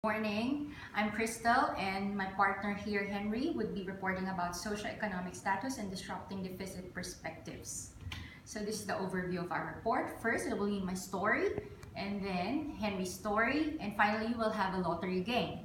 Morning, I'm Crystal and my partner here, Henry, would be reporting about socioeconomic status and disrupting deficit perspectives. So this is the overview of our report. First, it will be my story, and then Henry's story, and finally we'll have a lottery game.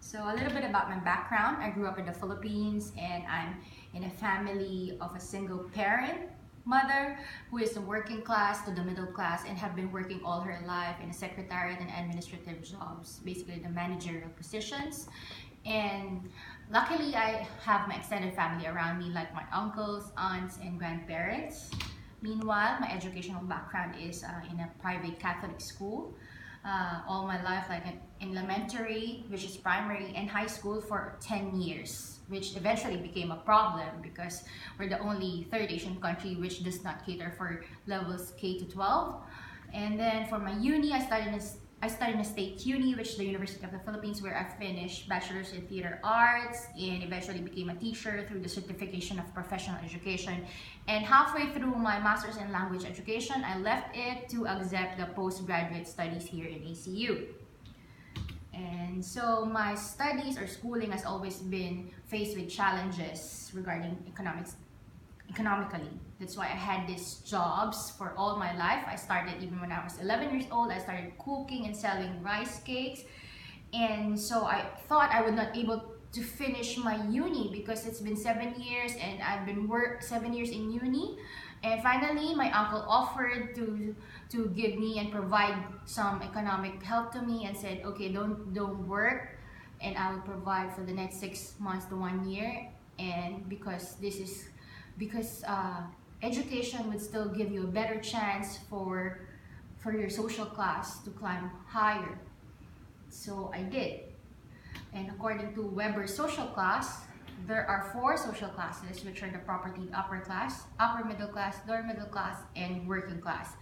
So a little bit about my background. I grew up in the Philippines and I'm in a family of a single parent mother who is a working class to the middle class and have been working all her life in a secretariat and administrative jobs, basically the managerial positions. And luckily I have my extended family around me, like my uncles, aunts, and grandparents. Meanwhile, my educational background is in a private Catholic school. All my life, like in elementary, which is primary, and high school for 10 years, which eventually became a problem because we're the only third Asian country which does not cater for levels K to 12. And then for my uni, I studied in a state uni, which is the University of the Philippines, where I finished Bachelor's in Theater Arts and eventually became a teacher through the Certification of Professional Education. And halfway through my Master's in Language Education, I left it to accept the postgraduate studies here in ACU. And so my studies or schooling has always been faced with challenges regarding economically. That's why I had these jobs for all my life. I started even when I was 11 years old. I started cooking and selling rice cakes. And so I thought I would not able to finish my uni because it's been 7 years and I've been 7 years in uni. And finally, my uncle offered to give me and provide some economic help to me and said, okay, don't work and I will provide for the next 6 months to 1 year. And because education would still give you a better chance for your social class to climb higher. So I did. And according to Weber's social class, there are 4 social classes, which are the property upper class, upper middle class, lower middle class, and working class.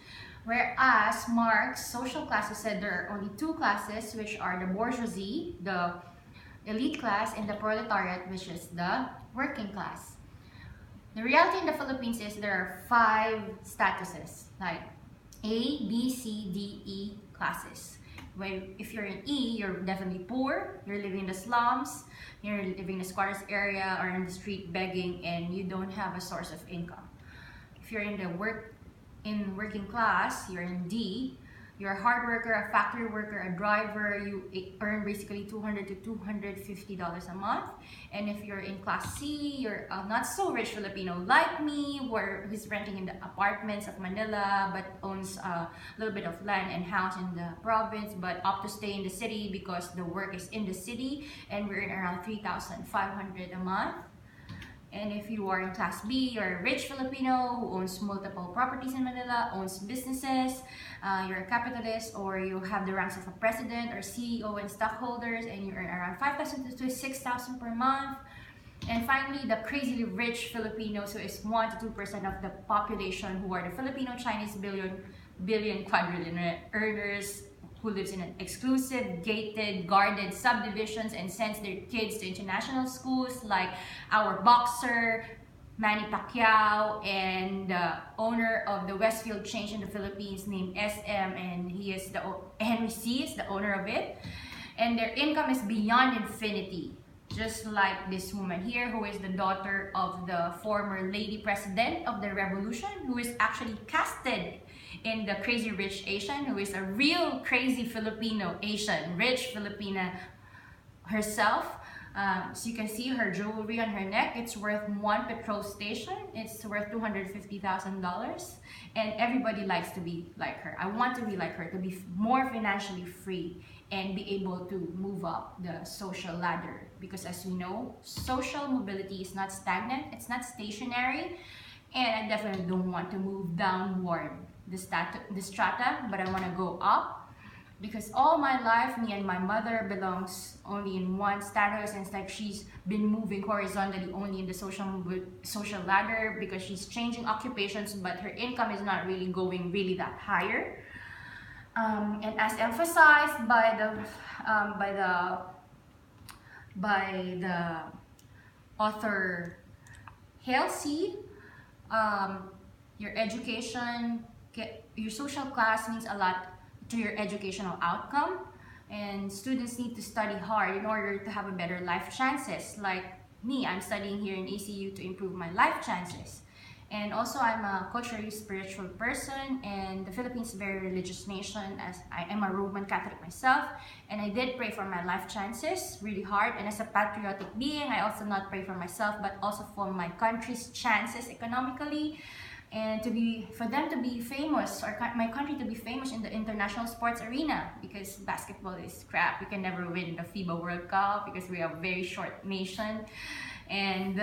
Whereas Marx social classes said there are only 2 classes, which are the bourgeoisie, the elite class, and the proletariat, which is the working class. The reality in the Philippines is there are 5 statuses, like A, B, C, D, E classes. If you're in E, you're definitely poor, you're living in the slums, you're living in the squatters area or in the street begging, and you don't have a source of income. If you're in the working class, you're in D, you're a hard worker, a factory worker, a driver, you earn basically $200 to $250 a month. And if you're in class C, you're a not so rich Filipino like me, who's renting in the apartments of Manila but owns a little bit of land and house in the province but opt to stay in the city because the work is in the city, and we earn around $3,500 a month. And if you are in class B, you're a rich Filipino who owns multiple properties in Manila, owns businesses, you're a capitalist, or you have the ranks of a president or CEO and stockholders, and you earn around 5,000 to 6,000 per month. And finally, the crazily rich Filipinos, who is 1 to 2% of the population, who are the Filipino-Chinese billion quadrillion earners, who lives in an exclusive, gated, guarded subdivisions and sends their kids to international schools, like our boxer, Manny Pacquiao, and the owner of the Westfield chain in the Philippines named SM, and Henry C is the owner of it. And their income is beyond infinity. Just like this woman here, who is the daughter of the former lady president of the revolution, who is actually casted in the Crazy Rich Asian, who is a real crazy Filipino Asian, rich Filipina herself. So you can see her jewelry on her neck. It's worth 1 petrol station. It's worth $250,000. And everybody likes to be like her. I want to be like her, to be more financially free and be able to move up the social ladder. Because as we know, social mobility is not stagnant, it's not stationary. And I definitely don't want to move downward the strata, but I want to go up. Because all my life, me and my mother belongs only in one status, and it's like she's been moving horizontally only in the social ladder because she's changing occupations, but her income is not really going that higher. And as emphasized by the author Halsey, your education, your social class means a lot to your educational outcome. And students need to study hard in order to have a better life chances. Like me, I'm studying here in ACU to improve my life chances. And also, I'm a culturally spiritual person, and the Philippines is a very religious nation, as I am a Roman Catholic myself, and I did pray for my life chances really hard. And as a patriotic being, I also not pray for myself, but also for my country's chances economically, and for them to be famous, or my country to be famous in the international sports arena, because basketball is crap. We can never win the FIBA World Cup because we are a very short nation. And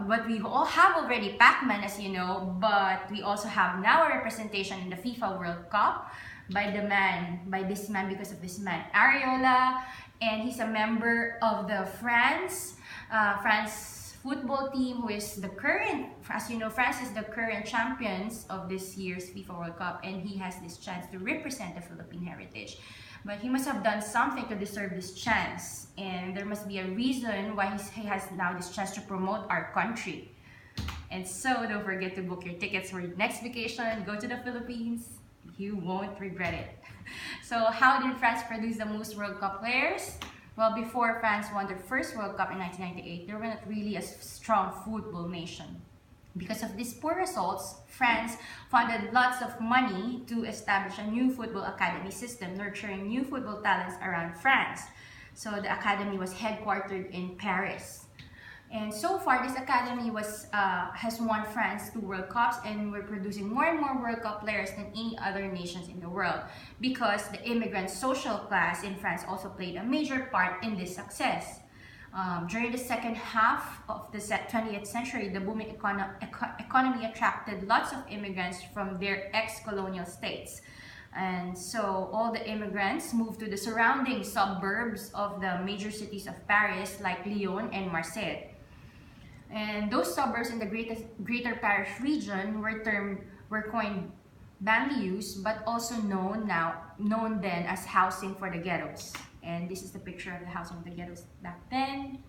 but we all have already Pac-Man, as you know, but we also have now a representation in the FIFA World Cup by this man, because of this man, Areola, and he's a member of the France football team, who is the current, as you know, France is the current champions of this year's FIFA World Cup, and he has this chance to represent the Philippine heritage. But he must have done something to deserve this chance, and there must be a reason why he has now this chance to promote our country. And so don't forget to book your tickets for your next vacation. Go to the Philippines. You won't regret it. So how did France produce the most World Cup players? Well, before France won their first World Cup in 1998, they were not really a strong football nation. Because of these poor results, France funded lots of money to establish a new football academy system, nurturing new football talents around France. So the academy was headquartered in Paris. And so far, this academy has won France 2 World Cups, and we're producing more and more World Cup players than any other nations in the world, because the immigrant social class in France also played a major part in this success. During the second half of the 20th century, the booming economy attracted lots of immigrants from their ex-colonial states. And so all the immigrants moved to the surrounding suburbs of the major cities of Paris, like Lyon and Marseille. And those suburbs in the greater Paris region were coined banlieues, but also known then as housing for the ghettos. And this is the picture of the housing of the ghettos back then.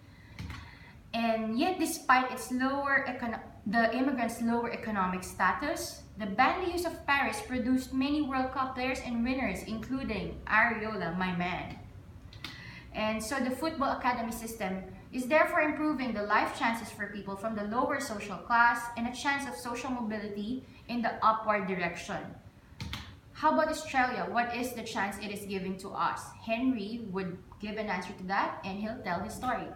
And yet, despite the immigrants' lower economic status, the banlieues of Paris produced many World Cup players and winners, including Areola, my man. And so the football academy system is therefore improving the life chances for people from the lower social class, and a chance of social mobility in the upward direction. How about Australia? What is the chance it is giving to us? Henry would give an answer to that, and he'll tell his story.